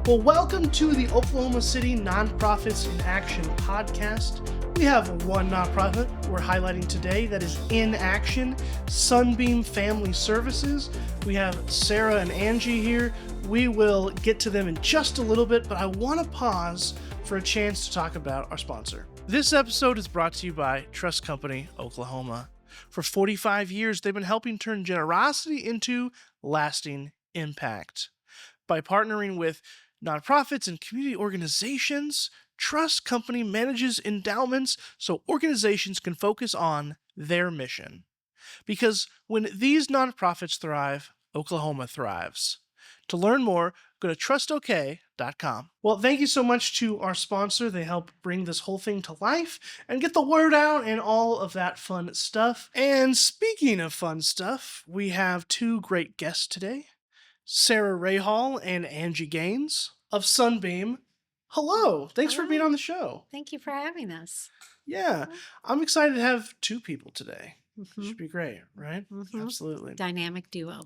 Well, welcome to the Oklahoma City Nonprofits in Action podcast. We have one nonprofit we're highlighting today that is in action, Sunbeam Family Services. We have Sarah and Angie here. We will get to them in just a little bit, but I want to pause for a chance to talk about our sponsor. This episode is brought to you by Trust Company Oklahoma. For 45 years, they've been helping turn generosity into lasting impact. By partnering with nonprofits and community organizations, Trust Company manages endowments so organizations can focus on their mission. Because when these nonprofits thrive, Oklahoma thrives. To learn more, go to trustok.com. Well, thank you so much to our sponsor. They help bring this whole thing to life and get the word out and all of that fun stuff. And speaking of fun stuff, we have two great guests today. Sarah Rahhal and Angie Gaines of Sunbeam. Hello. Thanks for being on the show. Thank you for having us. Yeah. I'm excited to have two people today. Should be great, right? Absolutely. Dynamic duo.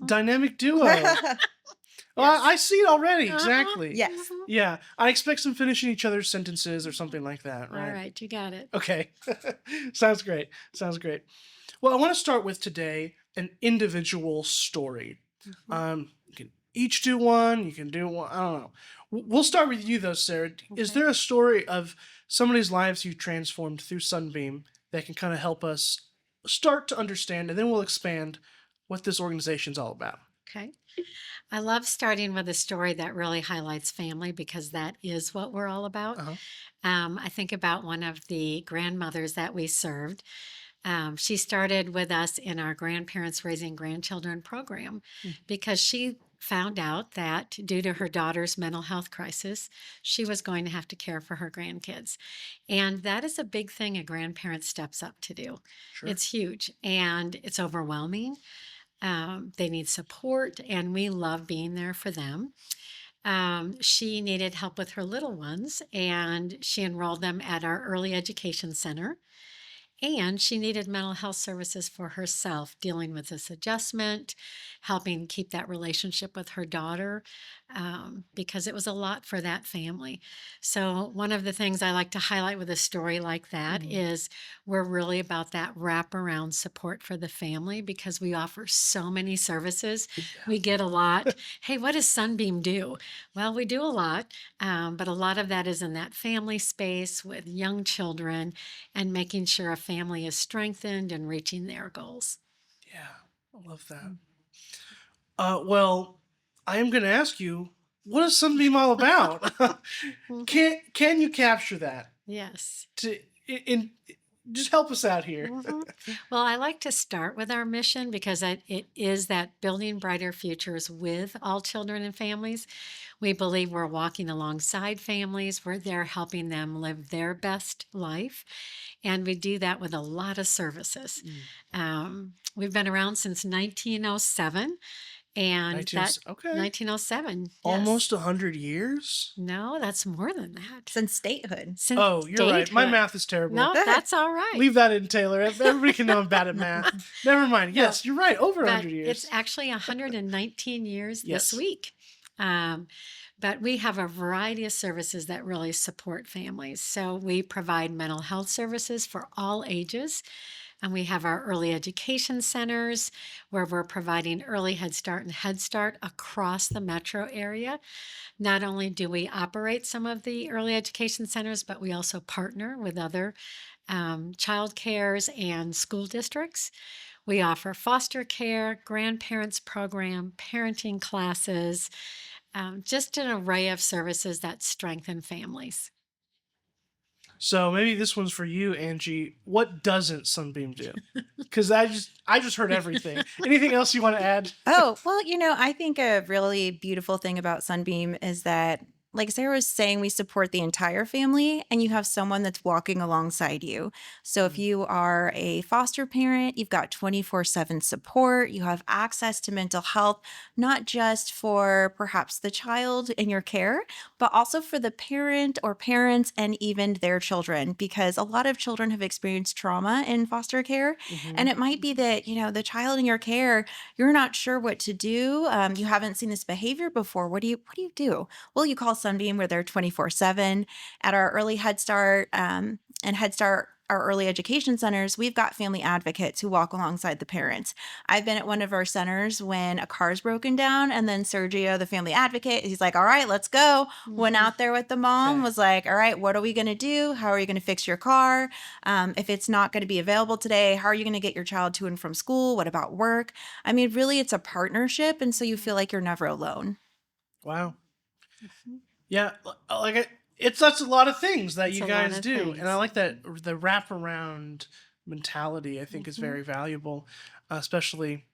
Dynamic duo. Well, I see it already. Exactly. Yes. Yeah. I expect some finishing each other's sentences or something like that, right? All right, you got it. Okay. Sounds great. Well, I want to start with today an individual story. You can each do one. You can do one. I don't know. We'll start with you, though, Sarah. Okay. Is there a story of somebody's lives you transformed through Sunbeam that can kind of help us start to understand, and then we'll expand what this organization's all about? Okay. I love starting with a story that really highlights family because that is what we're all about. I think about one of the grandmothers that we served. She started with us in our Grandparents Raising Grandchildren program because she found out that due to her daughter's mental health crisis, she was going to have to care for her grandkids. And that is a big thing a grandparent steps up to do. Sure. It's huge and it's overwhelming. They need support and we love being there for them. She needed help with her little ones and she enrolled them at our early education center. And she needed mental health services for herself, dealing with this adjustment, helping keep that relationship with her daughter, because it was a lot for that family. So one of the things I like to highlight with a story like that is we're really about that wraparound support for the family because we offer so many services. Yeah. We get a lot. Hey, what does Sunbeam do? Well, we do a lot, but a lot of that is in that family space with young children and making sure a family is strengthened and reaching their goals. Yeah, I love that. Well, I am going to ask you, what is Sunbeam all about? Can you capture that? Yes. Just help us out here. Well, I like to start with our mission because it is that building brighter futures with all children and families. We believe we're walking alongside families. We're there helping them live their best life. And we do that with a lot of services. We've been around since 1907. And 1907. Yes. Almost 100 years? No, that's more than that. Since statehood. You're right. My math is terrible. No, that's all right. Leave that in, Taylor. Everybody can know I'm bad at math. Never mind. Yes, you're right. Over 100 years. It's actually 119 years this week. But we have a variety of services that really support families. So we provide mental health services for all ages. And we have our early education centers where we're providing early Head Start and Head Start across the metro area. Not only do we operate some of the early education centers, but we also partner with other child cares and school districts. We offer foster care, grandparents program, parenting classes, just an array of services that strengthen families. So maybe this one's for you, Angie. What doesn't Sunbeam do? Because I just heard everything. Anything else you want to add? Oh, well, I think a really beautiful thing about Sunbeam is that like Sarah was saying, we support the entire family and you have someone that's walking alongside you. So if Mm. you are a foster parent, you've got 24/7 support, you have access to mental health, not just for perhaps the child in your care, but also for the parent or parents and even their children, because a lot of children have experienced trauma in foster care. Hmm. And it might be that, the child in your care, you're not sure what to do. You haven't seen this behavior before. What do you do? Well, you call Sunbeam where they're 24/7. At our early Head Start and Head Start, our early education centers, we've got family advocates who walk alongside the parents. I've been at one of our centers when a car's broken down, and then Sergio, the family advocate, he's like, all right, let's go. Went Mhm. out there with the mom, Okay. was like, all right, what are we going to do? How are you going to fix your car? If it's not going to be available today, how are you going to get your child to and from school? What about work? I mean, really, it's a partnership. And so you feel like you're never alone. Wow. Mhm. Yeah, it's that's a lot of things that It's you a lot guys of do, and I things. like that the wraparound mentality. I think is Mhm. very valuable, especially.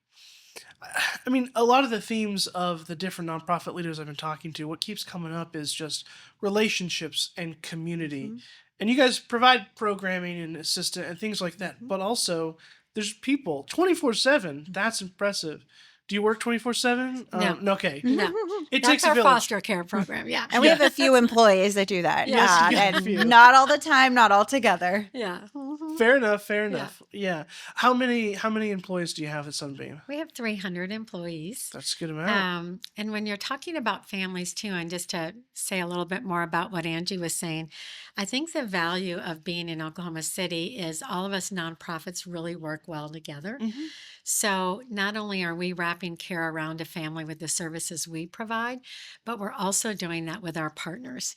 I mean, a lot of the themes of the different nonprofit leaders I've been talking to, what keeps coming up is just relationships and community, Mhm. and you guys provide programming and assistant and things like that. Mhm. But also, there's people 24/7. That's impressive. Do you work 24/7? No, No, okay. no. It That's takes a our village. foster care program. Yeah. And we Yeah. have a few employees that do that. Yeah. Yes, you Yeah. got a And few. not all the time, not all together. Yeah. Mhm. Fair enough. Fair Yeah. enough. Yeah. How many employees do you have at Sunbeam? We have 300 employees. That's a good amount. And when you're talking about families too, and just to say a little bit more about what Angie was saying, I think the value of being in Oklahoma City is all of us nonprofits really work well together. Hmm. So not only are we wrapping care around a family with the services we provide, but we're also doing that with our partners.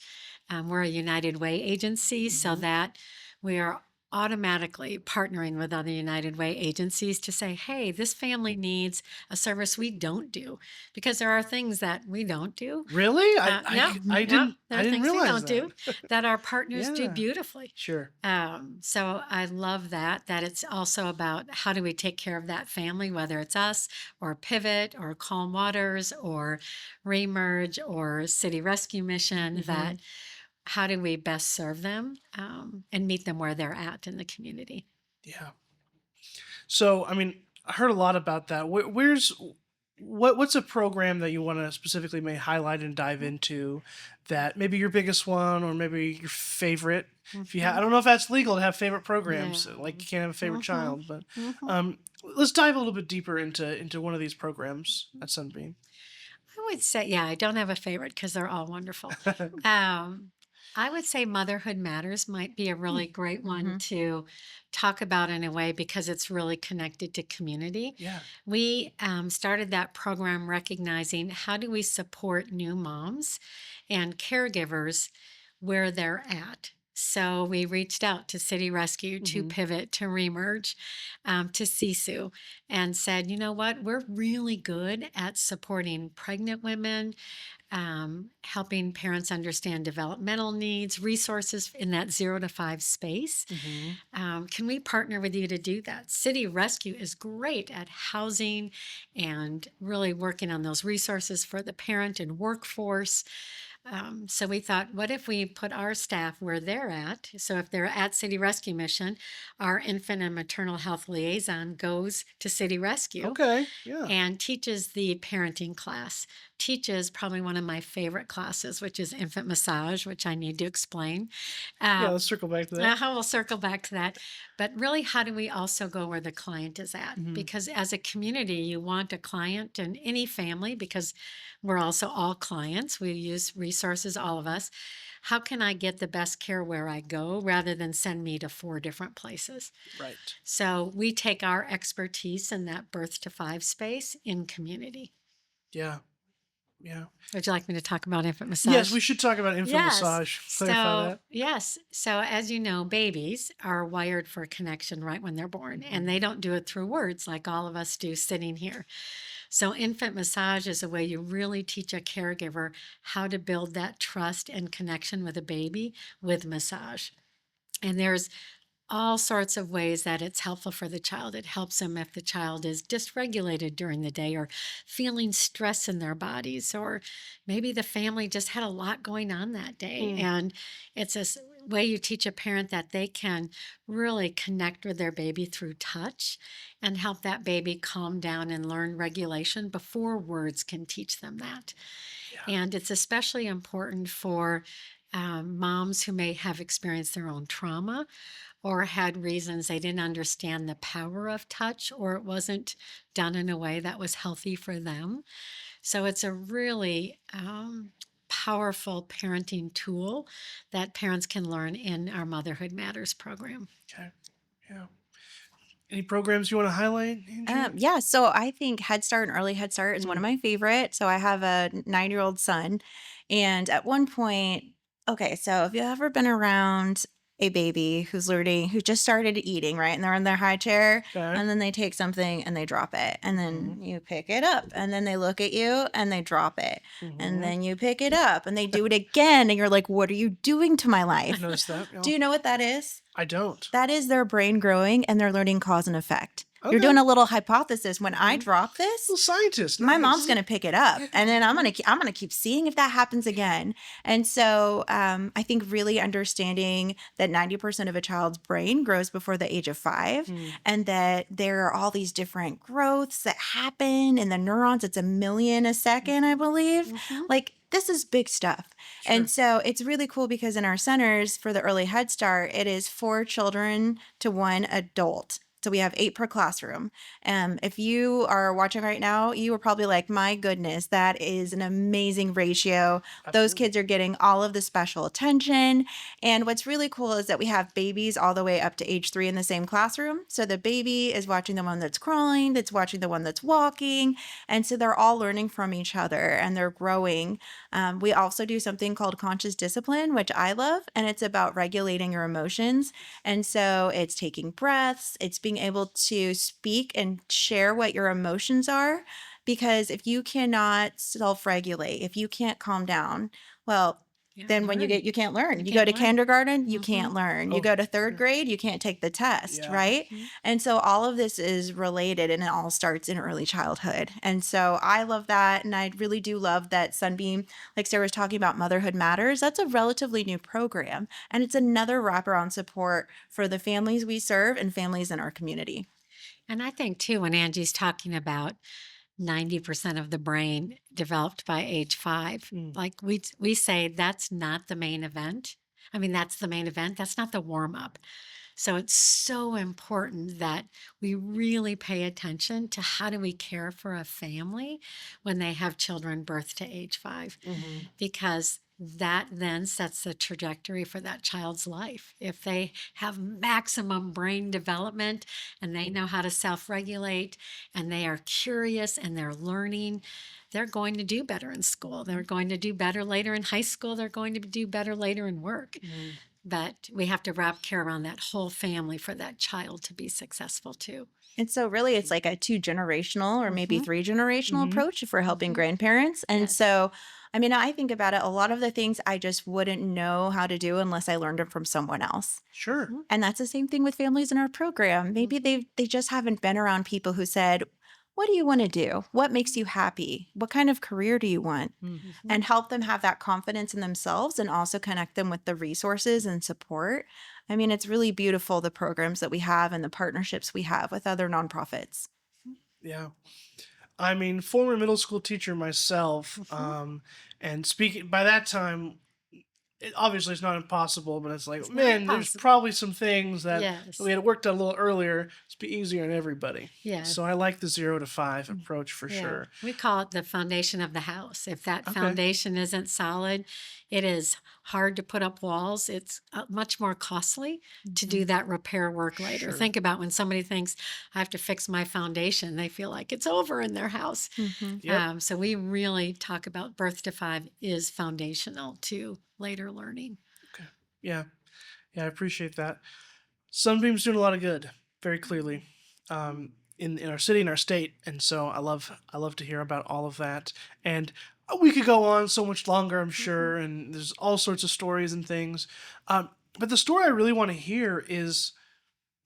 We're a United Way agency, so Hmm. that we are automatically partnering with other United Way agencies to say, hey, this family needs a service we don't do, because there are things that we don't do. Really? Yep, I yep. didn't There I are didn't things we realize don't that. do that our partners do Yeah. beautifully. Sure. So I love that it's also about how do we take care of that family, whether it's us or Pivot or Calm Waters or Remerge or City Rescue Mission, Hmm. that how do we best serve them and meet them where they're at in the community. Yeah. So I mean, I heard a lot about that. What's a program that you want to specifically may highlight and dive into, that maybe your biggest one or maybe your favorite? If you have, I Mhm. don't know if that's legal to have favorite programs. Like Yeah. you can't have a favorite hmm child, but hmm um, let's dive a little bit deeper into one of these programs at Sunbeam. I would say, yeah, I don't have a favorite because they're all wonderful. Um, I would say Motherhood Matters might be a really great one Hmm. to talk about in a way because it's really connected to community. Yeah. We started that program recognizing how do we support new moms and caregivers where they're at. So we reached out to City Rescue, to Hmm. Pivot, to Remerge, to Sisu, and said, you know what, we're really good at supporting pregnant women, helping parents understand developmental needs, resources in that 0 to 5 space. Hmm. Can we partner with you to do that? City Rescue is great at housing and really working on those resources for the parent and workforce. So we thought, what if we put our staff where they're at? So if they're at City Rescue Mission, our infant and maternal health liaison goes to City Rescue Okay. Yeah. and teaches the parenting class, teaches probably one of my favorite classes, which is infant massage, which I need to explain. Yeah. Um, Let's circle back to that. we'll circle back to that. But really, how do we also go where the client is at? Hmm. Because as a community, you want a client and any family, because we're also all clients. We use resources, all of us. How can I get the best care where I go rather than send me to 4 different places? Right. So we take our expertise in that birth to 5 space in community. Yeah. Yeah. Would you like me to talk about infant Yes, massage? we should talk about infant Yes. massage. Clarify So, that. yes. So, as you know, babies are wired for connection right when they're born, and they don't do it through words like all of us do sitting here. So, infant massage is a way you really teach a caregiver how to build that trust and connection with a baby with massage. And there's all sorts of ways that it's helpful for the child. It helps them if the child is dysregulated during the day or feeling stress in their bodies, or maybe the family just had a lot going on that day. Mm, And it's a way you teach a parent that they can really connect with their baby through touch and help that baby calm down and learn regulation before words can teach them that. yeah. And it's especially important for moms who may have experienced their own trauma or had reasons they didn't understand the power of touch, or it wasn't done in a way that was healthy for them. So it's a really powerful parenting tool that parents can learn in our Motherhood Matters program. Okay. Yeah. Any programs you want to highlight, Angie? Yeah, so I think Head Start and Early Head Start is one Mm, of my favorite. So I have a 9-year-old son, and at one point, okay, so have you ever been around a baby who's learning, who just started eating, right? And they're in their high chair, okay. and then they take something and they drop it, and then Mm-hmm. you pick it up, and then they look at you and they drop it, and Mm-hmm. then you pick it up and they do it again, and you're like, what are you doing to my I've life? noticed that. Yeah. Do you know what that is? I don't. That is their brain growing and they're learning cause and effect. You're Okay. doing a little hypothesis. When I Mhm. drop this, Little scientist. my mom's Nice. going to pick it up, and then I'm gonna keep seeing if that happens again. And so I think really understanding that 90% of a child's brain grows before the age of 5, Mm, and that there are all these different growths that happen in the neurons. It's a million a second, I believe. Mhm. Like, this is big stuff. sure. And so it's really cool because in our centers for the early Head Start, it is 4 children to 1 adult. So we have 8 per classroom. If you are watching right now, you are probably like, my goodness, that is an amazing ratio. Those Absolutely. kids are getting all of the special attention. And what's really cool is that we have babies all the way up to age 3 in the same classroom. So the baby is watching the one that's crawling, that's watching the one that's walking. And so they're all learning from each other and they're growing. We also do something called conscious discipline, which I love, and it's about regulating your emotions. And so it's taking breaths, it's being able to speak and share what your emotions are. Because if you cannot self regulate, if you can't calm down, well, Yeah, then when learn. you can't learn. You You go can't to learn. kindergarten, you Mhm. can't learn. You Oh, go to third sure. grade, you can't take the test, Yeah. right? Mhm. And so all of this is related and it all starts in early childhood. And so I love that. And I really do love that Sunbeam, like Sarah was talking about, Motherhood Matters. That's a relatively new program. And it's another wraparound support for the families we serve and families in our community. And I think too, when Angie's talking about 90% of the brain developed by age 5, Mm, like we say that's not the main event. I mean, that's the main event. That's not the warm up. So it's so important that we really pay attention to how do we care for a family when they have children birth to age 5, mm-hmm. because that then sets the trajectory for that child's life. If they have maximum brain development and they know how to self regulate and they are curious and they're learning, they're going to do better in school. They're going to do better later in high school. They're going to do better later in work. Mm, But we have to wrap care around that whole family for that child to be successful too. And so really it's like a 2-generational or maybe Hmm. 3-generational mm-hmm. approach if we're helping Hmm. grandparents. And Yes. so, I mean, I think about it, a lot of the things I just wouldn't know how to do unless I learned them from someone else. Sure. Hmm. And that's the same thing with families in our program. Maybe Hmm. they just haven't been around people who said, "What do you want to do? What makes you happy? What kind of career do you want?" Mm, Hmm. And help them have that confidence in themselves and also connect them with the resources and support. I mean, it's really beautiful the programs that we have and the partnerships we have with other nonprofits. yeah. I mean, former middle school teacher myself, Hmm. and speaking by that time, obviously it's not impossible, but it's like, It's not man, there's impossible. probably some things that Yes. we had worked out a little earlier. It's be easier on everybody. Yeah. So I like the 0 to 5 Mm. approach for Yeah. sure. We call it the foundation of the house. If that Okay. foundation isn't solid, it is hard to put up walls. It's much more costly to do Mhm. that repair work later. Sure. Think about when somebody thinks, I have to fix my foundation, they feel like it's over in their house. Mhm. Yep. So we really talk about birth to 5 is foundational to later learning. Okay. Yeah. Yeah. I appreciate that. Sunbeam's doing a lot of good, very clearly, in our city, in our state, and so I love to hear about all of that. And we could go on so much longer, I'm Mhm. sure, and there's all sorts of stories and things. But the story I really want to hear is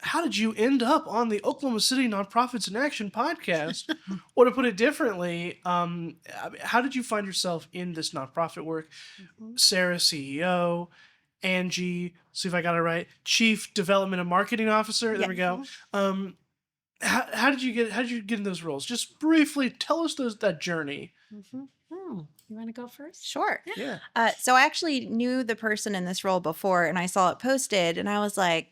how did you end up on the Oklahoma City Nonprofits in Action podcast? Or to put it differently, how did you find yourself in this nonprofit work? Mhm. Sarah, CEO, Angie, see if I got it right, Chief Development and Marketing Officer. There Yeah. we go. Mhm. How did you get in those roles? Just briefly tell us that journey. Mhm. You want to go first? Sure. Yeah. Yeah. So I actually knew the person in this role before, and I saw it posted, and I was like,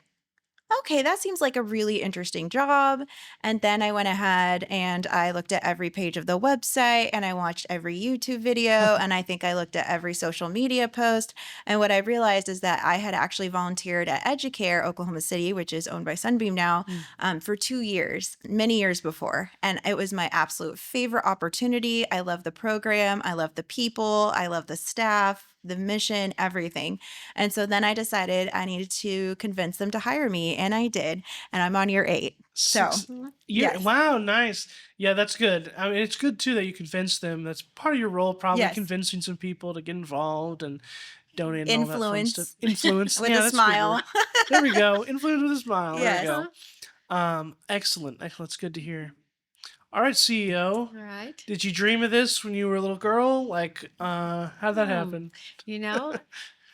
okay, that seems like a really interesting job. And then I went ahead and I looked at every page of the website and I watched every YouTube video and I think I looked at every social media post. And what I realized is that I had actually volunteered at Educare, Oklahoma City, which is owned by Sunbeam now, Mm. for 2 years, many years before. And it was my absolute favorite opportunity. I love the program. I love the people. I love the staff, the mission, everything. And so then I decided I needed to convince them to hire me, and I did. And I'm on year 8. So, Mhm. Yeah. yes, Wow. Nice. Yeah, that's good. I mean, it's good too that you convince them. That's part of your role, probably yes, convincing some people to get involved and donate and all that fun stuff. influence Influence. with Yeah, a that's a good word. smile. There we go. Influence with a smile. There we Yes. go. Excellent. Excellent. It's good to hear. All right, CEO. All right. Did you dream of this when you were a little girl? Like, how'd that Hmm. happen? You know,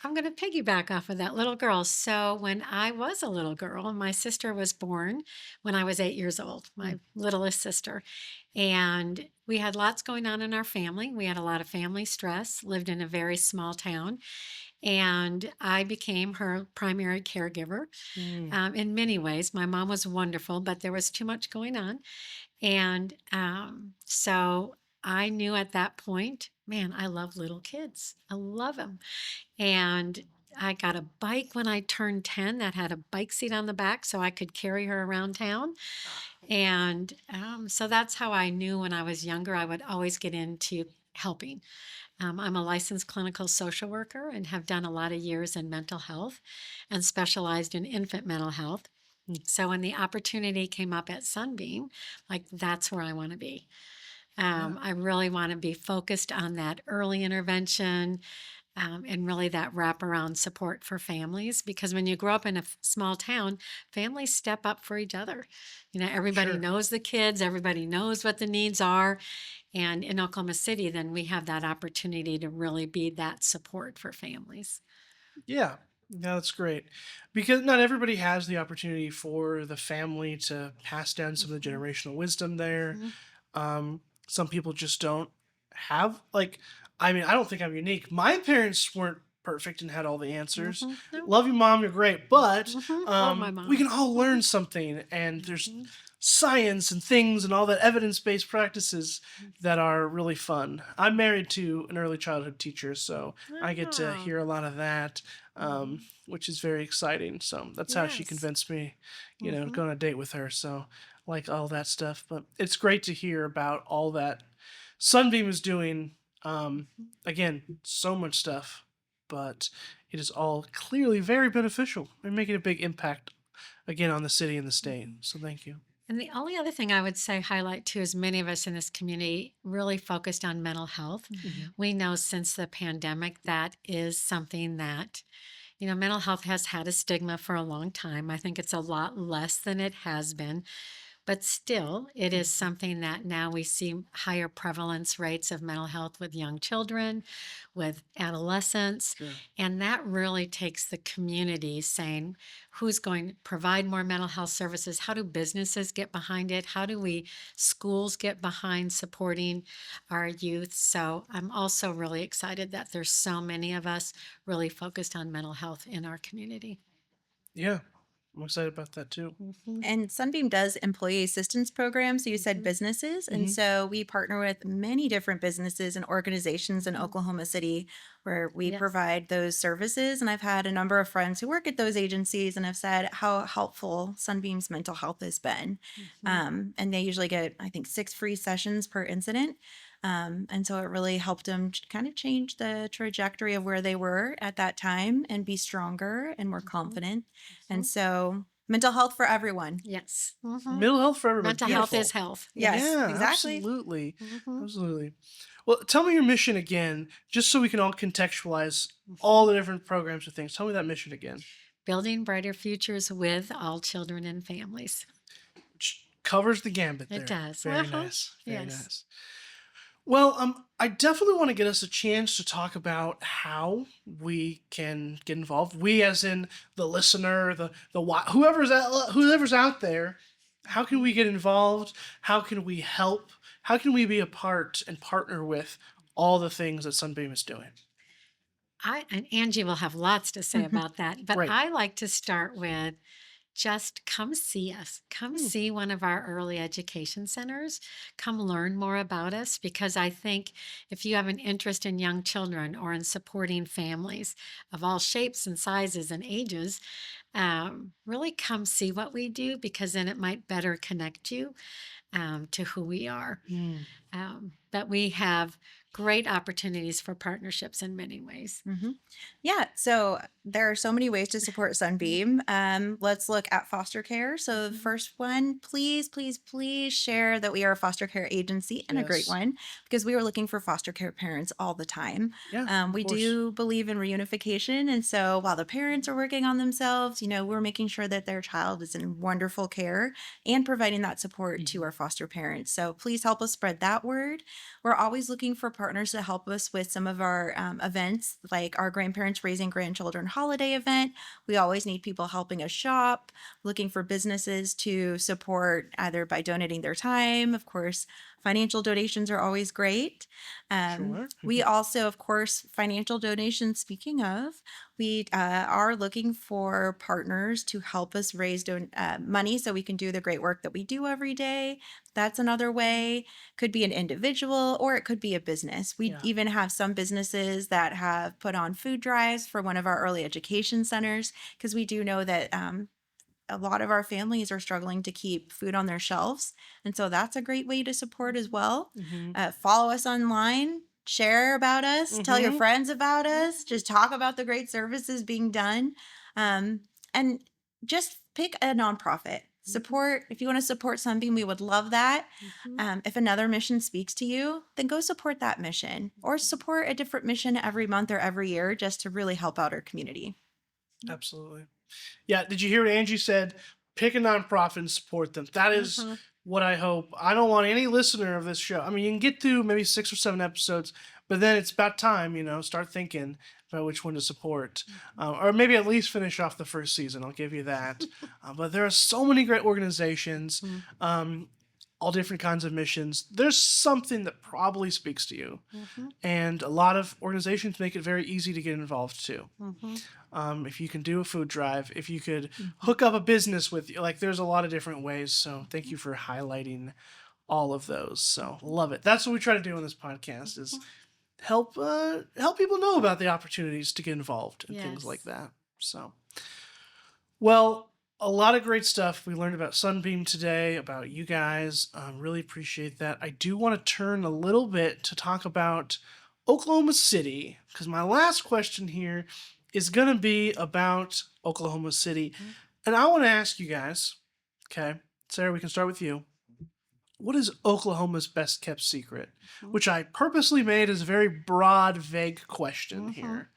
I'm going to piggyback off of that little girl. So, when I was a little girl, my sister was born when I was 8 years old, my littlest sister. And we had lots going on in our family. We had a lot of family stress, lived in a very small town, and I became her primary caregiver Mm, in many ways. My mom was wonderful, but there was too much going on. And so I knew at that point, man, I love little kids. I love them. And I got a bike when I turned 10 that had a bike seat on the back so I could carry her around town. And so that's how I knew when I was younger, I would always get into helping. I'm a licensed clinical social worker and have done a lot of years in mental health and specialized in infant mental health. mm, So when the opportunity came up at Sunbeam, like that's where I want to be. yeah, I really want to be focused on that early intervention, and really that wraparound support for families. Because when you grow up in a small town, families step up for each other. Everybody sure. knows the kids, everybody knows what the needs are. And in Oklahoma City, then we have that opportunity to really be that support for families. Yeah, yeah, that's great. Because not everybody has the opportunity for the family to pass down some of the Mhm, generational wisdom there. mhm, Some people just don't have, like, I mean, I don't think I'm unique. My parents weren't perfect and had all the answers. No. Love you, mom, you're great. But Love my we mom. can all learn Mhm, something, and there's mhm, science and things and all that evidence-based practices mhm. that are really fun. I'm married to an early childhood teacher, so I get to Oh. hear a lot of that, Mhm. which is very exciting. So that's how she Yes. convinced me, Mhm. go on a date with her. So like all that stuff. But it's great to hear about all that Sunbeam is doing. Again, so much stuff, but it is all clearly very beneficial and making a big impact again on the city and the state. Mhm. So thank you. And the only other thing I would say, highlight too, is many of us in this community really focused on mental health. Mhm. We know since the pandemic that is something that, mental health has had a stigma for a long time. I think it's a lot less than it has been. But still, it is Mhm. something that now we see higher prevalence rates of mental health with young children, with adolescents. Sure. And that really takes the community saying, who's going to provide more mental health services? How do businesses get behind it? How do we schools get behind supporting our youth? So I'm also really excited that there's so many of us really focused on mental health in our community. Yeah, I'm excited about that too. Mhm, And Sunbeam does employee assistance programs. So you said mhm, businesses. And Hmm. so we partner with many different businesses and organizations in mhm. Oklahoma City where we Yes. provide those services. And I've had a number of friends who work at those agencies and have said how helpful Sunbeam's mental health has been. Mhm. And they usually get, I think, 6 free sessions per incident. And so it really helped them kind of change the trajectory of where they were at that time and be stronger and more Mhm. confident. And Mhm. so mental health for everyone. Yes. Mental health for everybody. Mental health Yes. is Beautiful. health. Yes, Yes. Yeah, exactly. absolutely. Mhm. Absolutely. Well, tell me your mission again, just so we can all contextualize all Mhm. the different programs and things. Tell me that mission again. Building Brighter Futures with All Children and Families. Which covers the gambit there. It does. Very nice. Very Yes. nice. Well, I definitely want to get us a chance to talk about how we can get involved. We, as in the listener, whoever's out there. How can we get involved? How can we help? How can we be a part and partner with all the things that Sunbeam is doing? And Angie will have lots to say about that, but Right. I like to start with just come see us. Come see one of our early education centers. Come learn more about us, because I think if you have an interest in young children or in supporting families of all shapes and sizes and ages, really come see what we do, because then it might better connect you to who we are. Mm. But we have great opportunities for partnerships in many ways. Yeah, so there are so many ways to support Sunbeam. Let's look at foster care. So the first one, please, please, please share that we are a foster care agency, and a great Yes. one, because we are looking for foster care parents all the time. Yeah, of We course. do believe in reunification, and so while the parents are working on themselves, we're making sure that their child is in wonderful care and providing that support to our foster parents. So please help us spread that word. We're always looking for partners to help us with some of our events, like our Grandparents Raising Grandchildren holiday event. We always need people helping us shop, looking for businesses to support either by donating their time. Of course, financial donations are always great. Sure. We also, of course, financial donations. Speaking of, we are looking for partners to help us raise money so we can do the great work that we do every day. That's another way. Could be an individual, or it could be a business. We Yeah. even have some businesses that have put on food drives for one of our early education centers, because we do know that a lot of our families are struggling to keep food on their shelves. And so that's a great way to support as well. Follow us online, share about us, tell your friends about us, just talk about the great services being done. And just pick a nonprofit. Support, if you want to support Sunbeam, we would love that. If another mission speaks to you, then go support that mission, or support a different mission every month or every year, just to really help out our community. Absolutely. Yeah. Did you hear what Angie said? Pick a nonprofit and support them. That is what I hope. I don't want any listener of this show. I mean, you can get through maybe 6 or 7 episodes, but then it's about time, start thinking about which one to support. Or maybe at least finish off the first season. I'll give you that. But there are so many great organizations, all different kinds of missions. There's something that probably speaks to you. And a lot of organizations make it very easy to get involved too. If you can do a food drive, if you could hook up a business with you, like there's a lot of different ways. So thank you for highlighting all of those. So love it. That's what we try to do on this podcast, is help people know about the opportunities to get involved and things like that. So, well, a lot of great stuff we learned about Sunbeam today, about you guys. Really appreciate that. I do want to turn a little bit to talk about Oklahoma City, because my last question here is going to be about Oklahoma City. And I want to ask you guys, okay, Sarah, we can start with you. What is Oklahoma's best kept secret? Which I purposely made as a very broad, vague question here.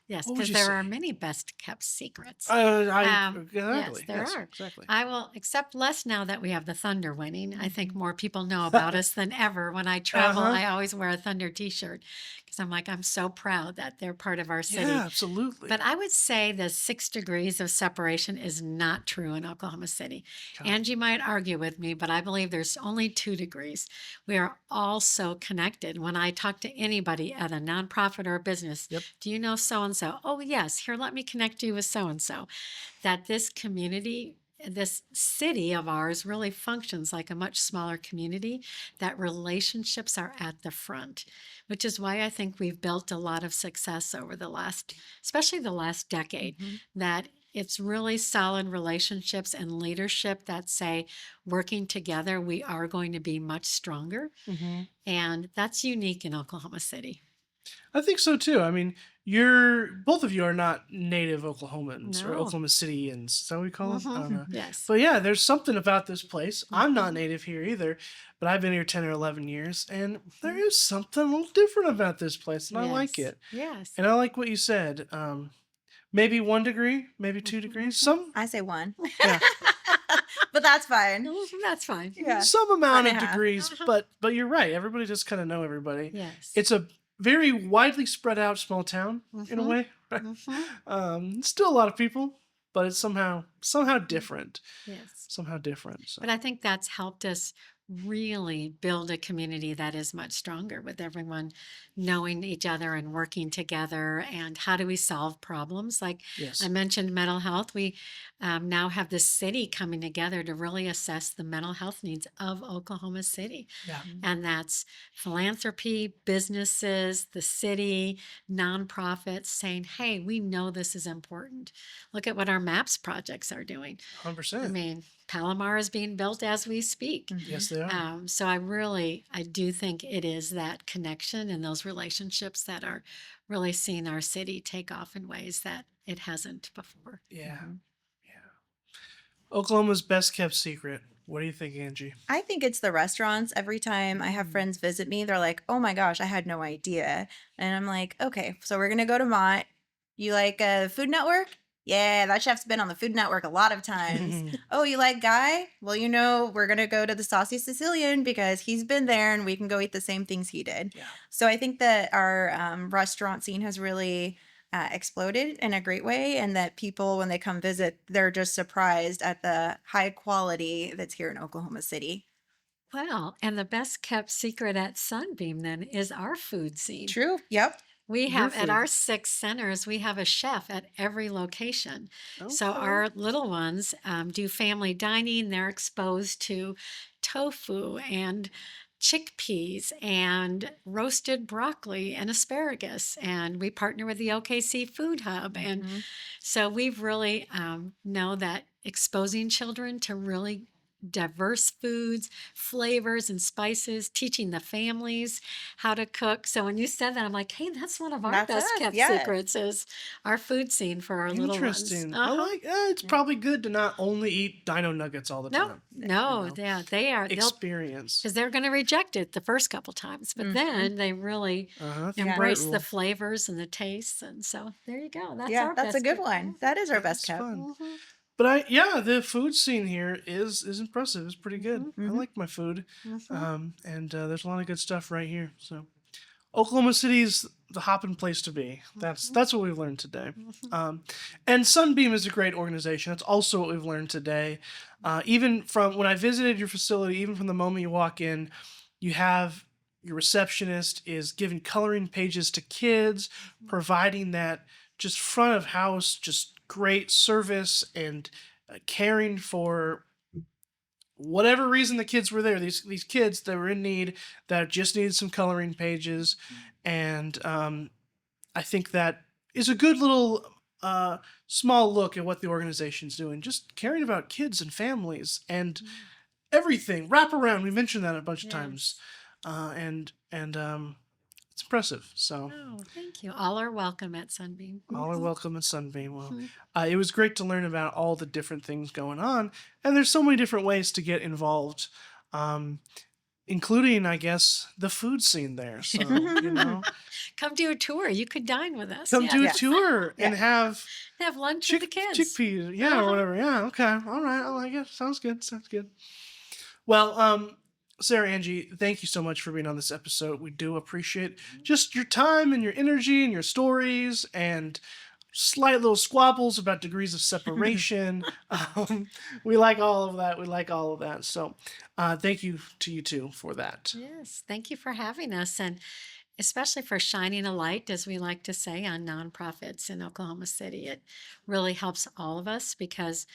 Yes, What would because you there say? are many best kept secrets. Exactly. Yes, there Yes, are. exactly. I will accept less now that we have the Thunder winning. I think more people know about us than ever. When I travel, I always wear a Thunder t-shirt, because I'm like, I'm so proud that they're part of our city. Yeah, absolutely. But I would say the 6 degrees of separation is not true in Oklahoma City. Okay. Angie might argue with me, but I believe there's only 2 degrees. We are all so connected. When I talk to anybody at a nonprofit or a business, do you know so-and-so? Oh, yes, here, let me connect you with so-and-so. That this community, this city of ours really functions like a much smaller community, that relationships are at the front, which is why I think we've built a lot of success over the last, especially the last decade, that it's really solid relationships and leadership that say, working together, we are going to be much stronger. And that's unique in Oklahoma City. I think so too. I mean, both of you are not native Oklahomans or No. Oklahoma Cityans. Is that what we call them? I don't know. Yes. But yeah, there's something about this place. I'm not native here either, but I've been here 10 or 11 years, and there is something a little different about this place, and I like it. Yes. And I like what you said. maybe 1 degree, maybe 2 degrees. Some, I say one. yeah, But that's fine. That's fine. Yeah. some amount of 1.5. degrees, Uh-huh. but you're right. Everybody just kind of know everybody. Yes. It's a very widely spread out small town in a Mhm. way. Right? Still a lot of people, but it's somehow different. Yes. Somehow different. So. But I think that's helped us really build a community that is much stronger with everyone knowing each other and working together. And how do we solve problems? Like Yes. I mentioned, mental health. We now have the city coming together to really assess the mental health needs of Oklahoma City. Yeah. And that's philanthropy, businesses, the city, nonprofits saying, hey, we know this is important. Look at what our MAPS projects are doing. 100%. I mean, Palomar is being built as we speak. Yes, they are. So I do think it is that connection and those relationships that are really seeing our city take off in ways that it hasn't before. Yeah. Oklahoma's best kept secret. What do you think, Angie? I think it's the restaurants. Every time I have friends visit me, they're like, oh my gosh, I had no idea. And I'm like, okay, so we're going to go to Mott. You like Food Network? Yeah, that chef's been on the Food Network a lot of times. Oh, you like Guy? Well, we're going to go to the Saucy Sicilian because he's been there and we can go eat the same things he did. Yeah. So I think that our restaurant scene has really exploded in a great way, and that people, when they come visit, they're just surprised at the high quality that's here in Oklahoma City. Well, and the best kept secret at Sunbeam then is our food scene. True. Yep. We Your have at food. our 6 centers, we have a chef at every location. So Okay. our little ones do family dining. They're exposed to tofu and chickpeas and roasted broccoli and asparagus. And we partner with the OKC Food Hub. And so we've really know that exposing children to really diverse foods, flavors, and spices, teaching the families how to cook. So when you said that, I'm like, hey, that's one of our That's best us, kept yeah. secrets is our food scene for our little ones. Interesting. I Uh-huh. like. It's probably good to not only eat dino nuggets all the No, time. no, You know? yeah, they are. They'll Experience. because they're going to reject it the first couple times, but then they really embrace the flavors and the tastes, and so there you go. That's our that's a best good kept. one. That is our best It's kept. fun. Mhm. But the food scene here is impressive. It's pretty good. I like my food, and there's a lot of good stuff right here. So, Oklahoma City's the hopping place to be. That's what we've learned today. And Sunbeam is a great organization. That's also what we've learned today. Even from when I visited your facility, even from the moment you walk in, you have your receptionist is giving coloring pages to kids, providing that just front of house, just great service and caring for whatever reason the kids were there. These kids that were in need, that just needed some coloring pages, and I think that is a good little small look at what the organization's doing, just caring about kids and families and everything. Wraparound, we mentioned that a bunch of times, and it's impressive. So. Oh, thank you. All are welcome at Sunbeam. All are welcome at Sunbeam. Well, it was great to learn about all the different things going on, and there's so many different ways to get involved, including, I guess, the food scene there. So, Come do a tour. You could dine with us. come Yeah. do a tour and have Have lunch with the kids. chickpeas, or whatever. Yeah, okay, all right, I like it. Sounds good. Well, Sarah, Angie, thank you so much for being on this episode. We do appreciate just your time and your energy and your stories and slight little squabbles about degrees of separation. We like all of that. So thank you to you two for that. Yes, thank you for having us, and especially for shining a light, as we like to say, on nonprofits in Oklahoma City. It really helps all of us because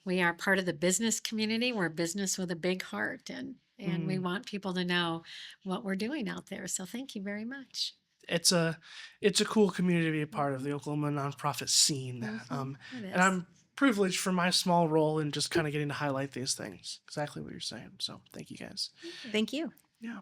we are part of the business community. We're business with a big heart, and we want people to know what we're doing out there. So thank you very much. It's a cool community to be a part of, the Oklahoma nonprofit scene. It is. And I'm privileged for my small role in just kind of getting to highlight these things. Exactly what you're saying. So thank you guys. Thank you. Yeah.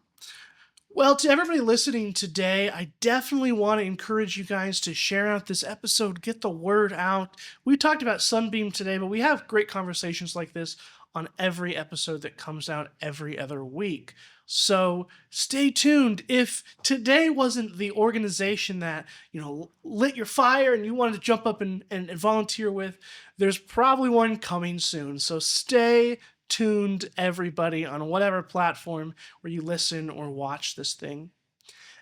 Well, to everybody listening today, I definitely want to encourage you guys to share out this episode, get the word out. We talked about Sunbeam today, but we have great conversations like this on every episode that comes out every other week. So stay tuned. If today wasn't the organization that, lit your fire and you wanted to jump up and volunteer with, there's probably one coming soon. So stay tuned, everybody, on whatever platform where you listen or watch this thing.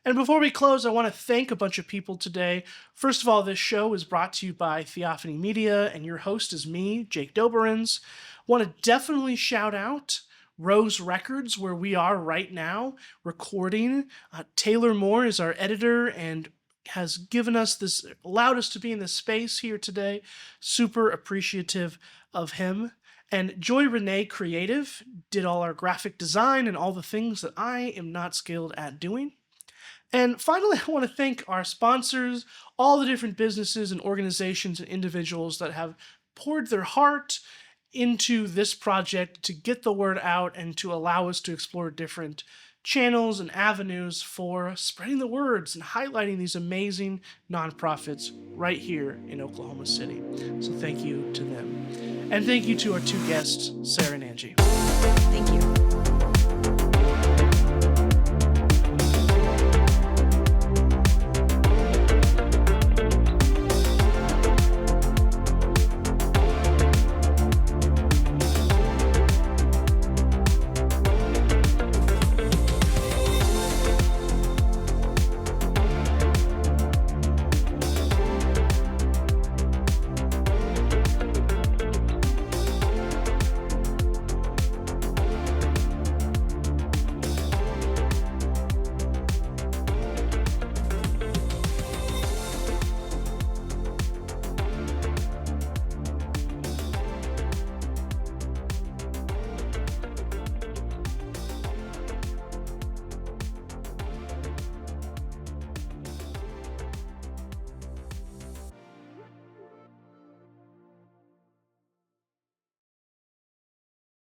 And before we close, I want to thank a bunch of people today. First of all, this show is brought to you by Theophany Media, and your host is me, Jake Doberens. Want to definitely shout out Rose Records, where we are right now recording. Taylor Moore is our editor and has allowed us to be in this space here today. Super appreciative of him. And Joy Renee Creative did all our graphic design and all the things that I am not skilled at doing. And finally, I want to thank our sponsors, all the different businesses and organizations and individuals that have poured their heart into this project to get the word out and to allow us to explore different channels and avenues for spreading the words and highlighting these amazing nonprofits right here in Oklahoma City. So thank you to them. And thank you to our two guests, Sarah and Angie. Thank you.